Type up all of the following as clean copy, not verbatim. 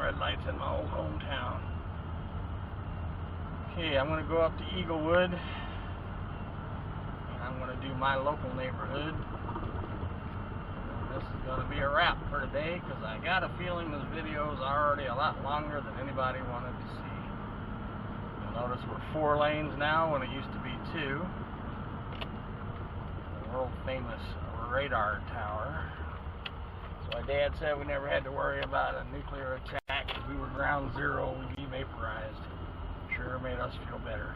red lights in my old hometown. Okay, I'm going to go up to Eaglewood, and I'm going to do my local neighborhood. And this is going to be a wrap for today, because I got a feeling this video is already a lot longer than anybody wanted to see. You'll notice we're 4 lanes now when it used to be 2. The world famous radar tower. So my dad said we never had to worry about a nuclear attack because we were ground zero, we'd be vaporized. Sure made us feel better.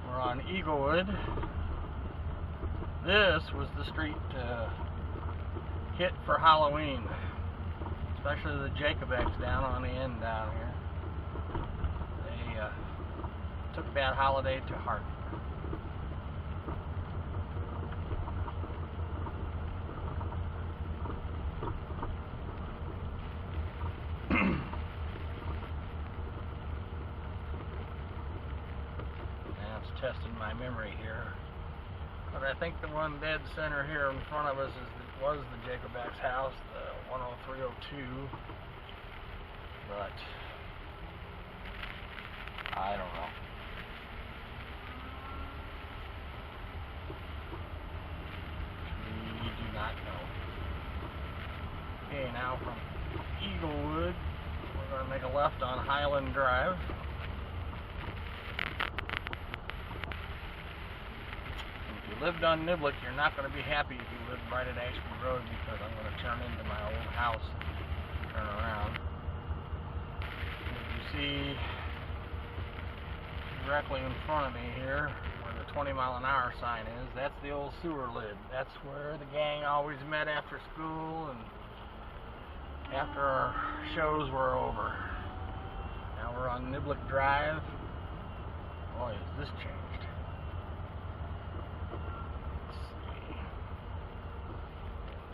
We're on Eaglewood. This was the street hit for Halloween, especially the Jacobs down on the end down here. They took that holiday to heart. Testing my memory here, but I think the one dead center here in front of us was the Jacobs house, the 10302, but I don't know. We do not know. Okay, now from Eaglewood, we're going to make a left on Highland Drive. Lived on Niblick, you're not going to be happy if you lived right at Ashby Road, because I'm going to turn into my old house and turn around. As you see directly in front of me here, where the 20-mile-an-hour sign is, that's the old sewer lid. That's where the gang always met after school and after our shows were over. Now we're on Niblick Drive. Boy, has this changed.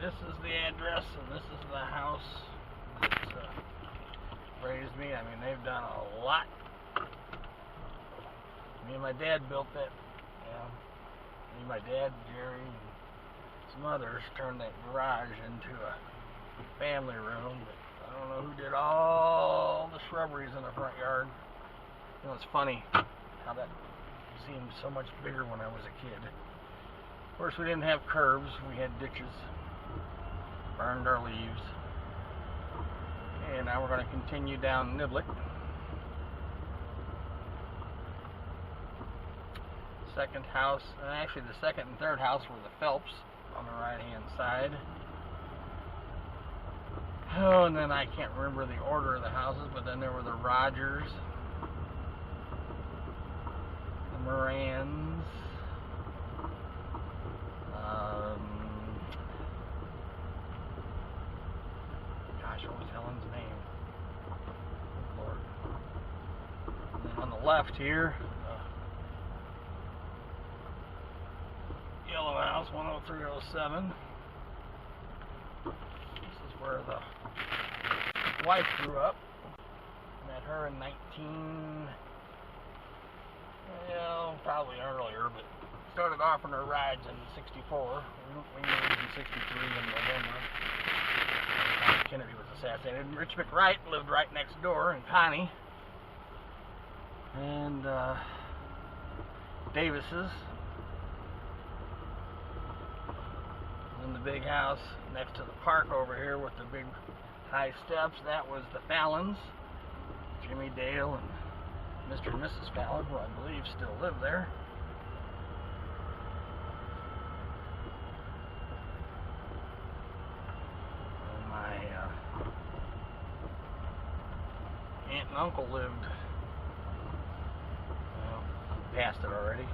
This is the address, and this is the house that's raised me. I mean, they've done a lot. Me and my dad built that. Yeah. Me and my dad, Jerry, and some others turned that garage into a family room. But I don't know who did all the shrubberies in the front yard. You know, it's funny how that seemed so much bigger when I was a kid. Of course, we didn't have curbs. We had ditches. Burned our leaves. And now we're going to continue down Niblick. Second house, and actually the second and third house were the Phelps on the right hand side. Oh, and then I can't remember the order of the houses, but then there were the Rogers, the Morans, what was Helen's name? Good Lord. And then on the left here, yellow house, 10307. This is where the wife grew up. Met her in probably earlier, but started offering her rides in 64. We moved in 63 in November. Kennedy was assassinated. Rich McWright lived right next door in Connie. And Davis's. And the big house next to the park over here with the big high steps, that was the Fallons. Jimmy Dale and Mr. and Mrs. Fallon, who I believe still live there. Aunt and uncle lived, well, past it already.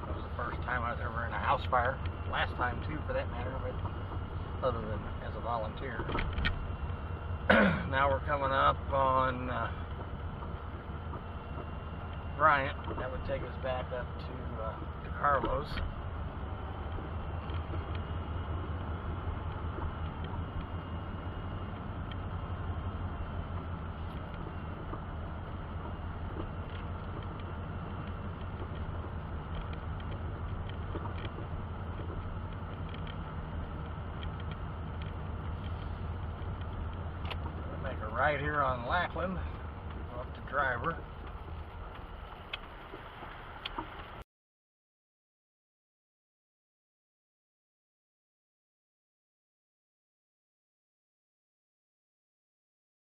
That was the first time I was ever in a house fire. Last time too, for that matter, but other than as a volunteer. Now we're coming up on Bryant. That would take us back up to Carlos. right here on Lackland, off the driver.